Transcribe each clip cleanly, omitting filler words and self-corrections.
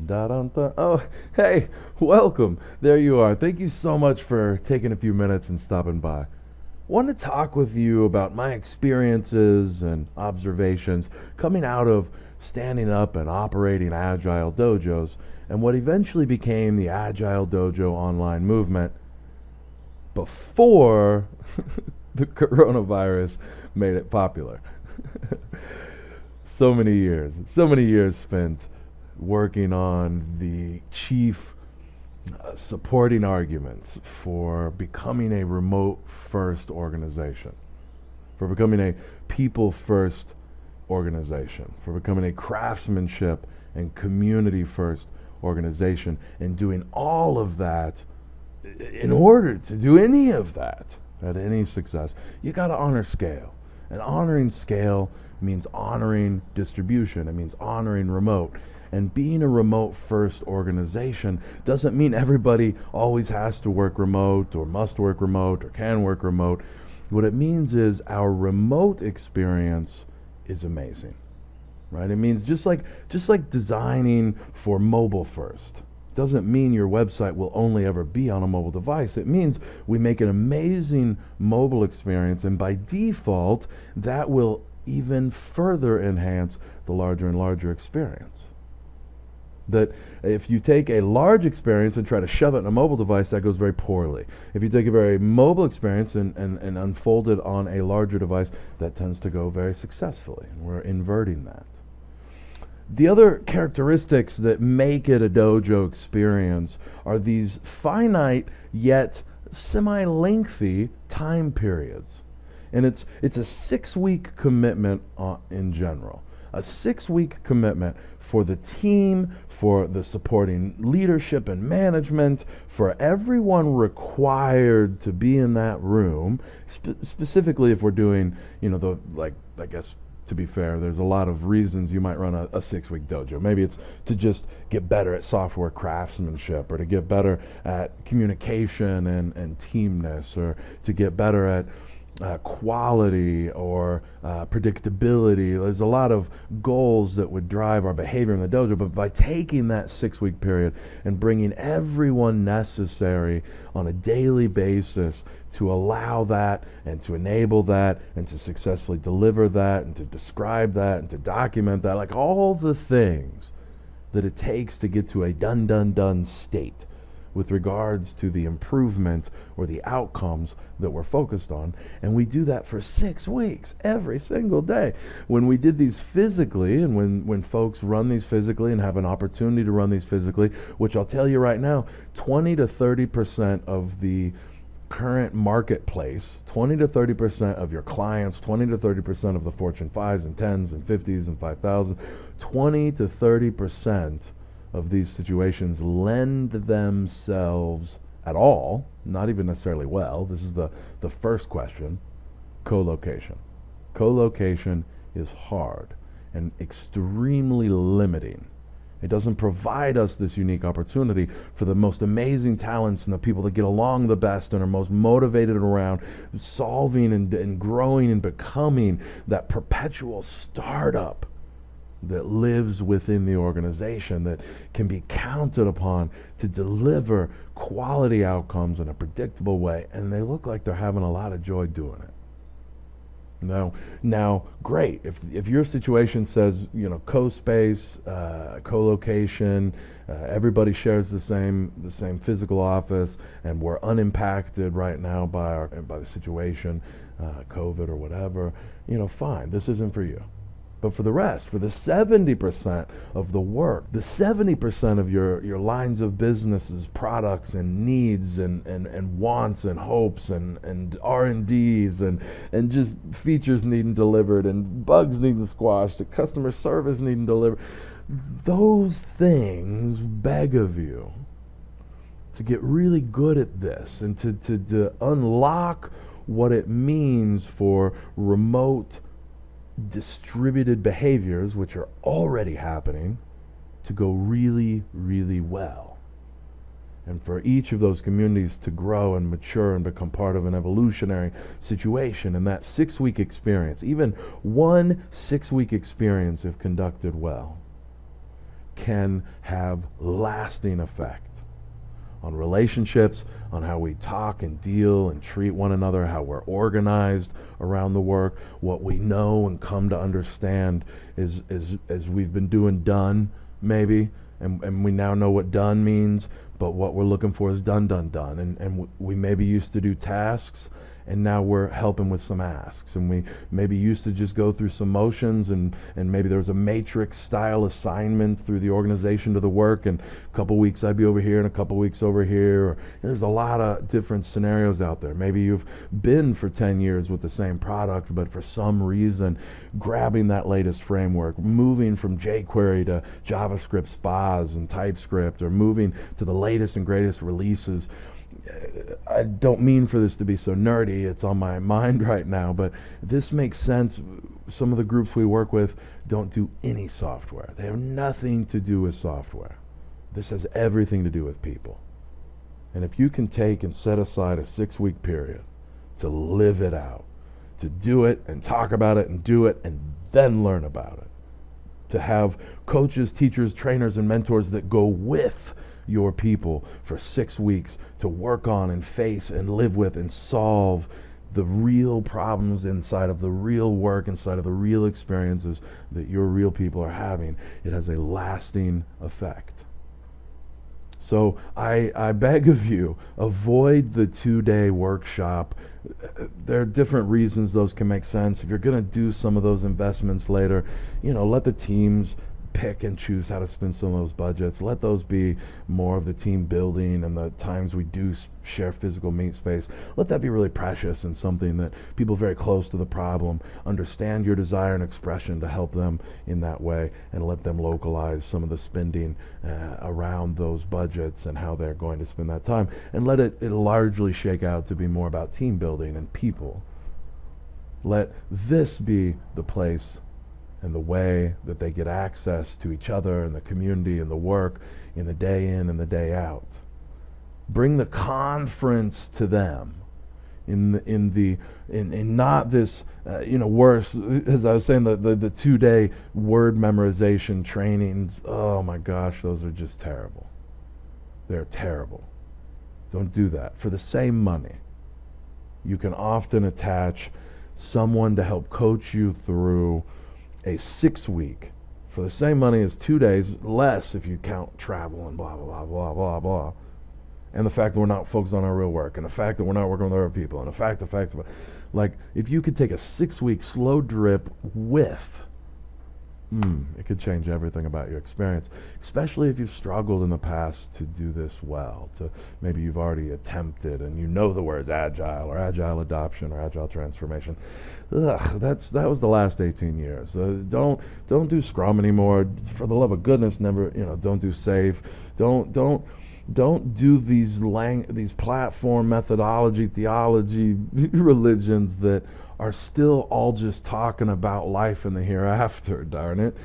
Da-dum-dum. Oh, hey, welcome. There you are. Thank you so much for taking a few minutes and stopping by. Want to talk with you about my experiences and observations coming out of standing up and operating Agile Dojos and what eventually became the Agile Dojo online movement before the coronavirus made it popular. So many years spent working on the chief supporting arguments for becoming a remote first organization, for becoming a people first organization, for becoming a craftsmanship and community first organization, and doing all of that. In order to do any of that, at any success, you got to honor scale. And honoring scale means honoring distribution. It means honoring remote. And being a remote first organization doesn't mean everybody always has to work remote or must work remote or can work remote. What it means is our remote experience is amazing, right? It means just like designing for mobile first doesn't mean your website will only ever be on a mobile device. It means we make an amazing mobile experience, and by default, that will even further enhance the larger and larger experience. That if you take a large experience and try to shove it in a mobile device, that goes very poorly. If you take a very mobile experience and unfold it on a larger device, that tends to go very successfully. And we're inverting that. The other characteristics that make it a dojo experience are these finite yet semi-lengthy time periods. And it's a 6-week commitment in general. A 6-week commitment for the team, for the supporting leadership and management, for everyone required to be in that room, specifically if we're doing, I guess, to be fair, there's a lot of reasons you might run a 6-week dojo. Maybe it's to just get better at software craftsmanship, or to get better at communication and teamness, or to get better at quality or predictability. There's a lot of goals that would drive our behavior in the dojo, but by taking that 6-week period and bringing everyone necessary on a daily basis to allow that and to enable that and to successfully deliver that and to describe that and to document that, like all the things that it takes to get to a done state with regards to the improvement or the outcomes that we're focused on. And we do that for 6 weeks, every single day. When we did these physically, and when folks run these physically and have an opportunity to run these physically, which I'll tell you right now, 20 to 30% of the current marketplace, 20 to 30% of your clients, 20 to 30% of the Fortune 5s and 10s and 50s and 5,000, 20 to 30% of these situations lend themselves at all, not even necessarily well. This is the first question: co-location. Co-location is hard and extremely limiting. It doesn't provide us this unique opportunity for the most amazing talents and the people that get along the best and are most motivated around solving and growing and becoming that perpetual startup that lives within the organization, that can be counted upon to deliver quality outcomes in a predictable way, and they look like they're having a lot of joy doing it. Now, great. If your situation says, co-space, co-location, everybody shares the same physical office, and we're unimpacted right now by the situation, COVID or whatever, fine. This isn't for you. But for the rest, for the 70% of the work, the 70% of your lines of businesses, products and needs and wants and hopes and R&Ds and just features needing delivered and bugs needing squashed and customer service needing delivered, those things beg of you to get really good at this and to unlock what it means for remote distributed behaviors, which are already happening, to go really, really well. And for each of those communities to grow and mature and become part of an evolutionary situation. And that 6-week experience, even one 6-week experience, if conducted well, can have lasting effect on relationships, on how we talk and deal and treat one another, how we're organized around the work. What we know and come to understand is as we've been doing done, maybe, and we now know what done means, but what we're looking for is done. And we maybe used to do tasks, and now we're helping with some asks. And we maybe used to just go through some motions, and maybe there was a matrix style assignment through the organization to the work, and a couple weeks I'd be over here and a couple weeks over here. Or, there's a lot of different scenarios out there. Maybe you've been for 10 years with the same product, but for some reason grabbing that latest framework, moving from jQuery to JavaScript spas and TypeScript, or moving to the latest and greatest releases. I don't mean for this to be so nerdy, it's on my mind right now, but this makes sense. Some of the groups we work with don't do any software. They have nothing to do with software. This has everything to do with people. And if you can take and set aside a 6-week period to live it out, to do it and talk about it and do it and then learn about it, to have coaches, teachers, trainers, and mentors that go with your people for 6 weeks to work on and face and live with and solve the real problems inside of the real work, inside of the real experiences that your real people are having, it has a lasting effect. So I beg of you, avoid the 2-day workshop. There are different reasons those can make sense. If you're going to do some of those investments later, let the teams pick and choose how to spend some of those budgets. Let those be more of the team building and the times we do share physical meet space. Let that be really precious and something that people very close to the problem understand your desire and expression to help them in that way, and let them localize some of the spending around those budgets and how they're going to spend that time, and let it largely shake out to be more about team building and people. Let this be the place and the way that they get access to each other and the community and the work in the day in and the day out. Bring the conference to them in not this worse, as I was saying, the 2-day word memorization trainings. Oh my gosh, those are just terrible. They're terrible. Don't do that. For the same money, you can often attach someone to help coach you through a 6-week for the same money as 2 days, less if you count travel and blah, blah, blah, blah, blah. And the fact that we're not focused on our real work, and the fact that we're not working with other people, and the fact, like, if you could take a 6-week slow drip with, it could change everything about your experience, especially if you've struggled in the past to do this well. Maybe you've already attempted and you know the words agile or agile adoption or agile transformation. That was the last 18 years. Don't do Scrum anymore. For the love of goodness, never. Don't do SAFe. Don't do these platform methodology, theology, religions that are still all just talking about life in the hereafter, darn it.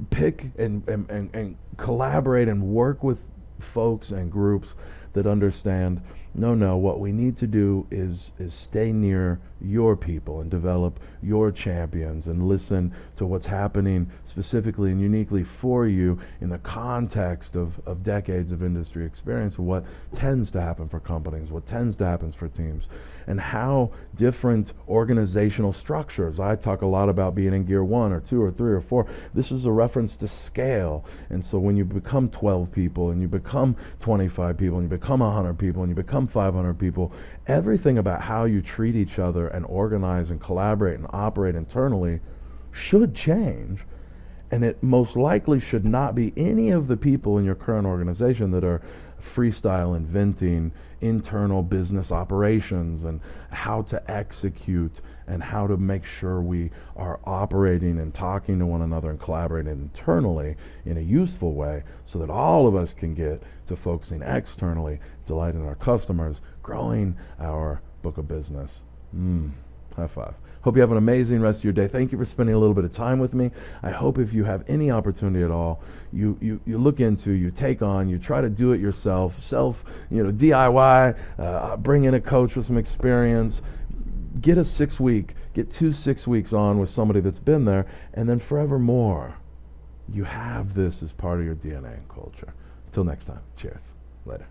Pick and collaborate and work with folks and groups that understand, no, what we need to do is stay near your people and develop your champions and listen to what's happening specifically and uniquely for you in the context of decades of industry experience, of what tends to happen for companies, what tends to happen for teams, and how different organizational structures. I talk a lot about being in gear 1 or 2 or 3 or 4. This is a reference to scale. And so when you become 12 people and you become 25 people and you become 100 people and you become 500 people, everything about how you treat each other and organize and collaborate and operate internally should change. And it most likely should not be any of the people in your current organization that are freestyle inventing internal business operations and how to execute and how to make sure we are operating and talking to one another and collaborating internally in a useful way so that all of us can get to focusing externally, delighting our customers, growing our book of business. High five. Hope you have an amazing rest of your day. Thank you for spending a little bit of time with me. I hope if you have any opportunity at all, you look into, you take on, you try to do it yourself, DIY, bring in a coach with some experience, get a 6-week, get 2 6 weeks on with somebody that's been there, and then forevermore, You have this as part of your DNA and culture. Until next time, cheers. Later.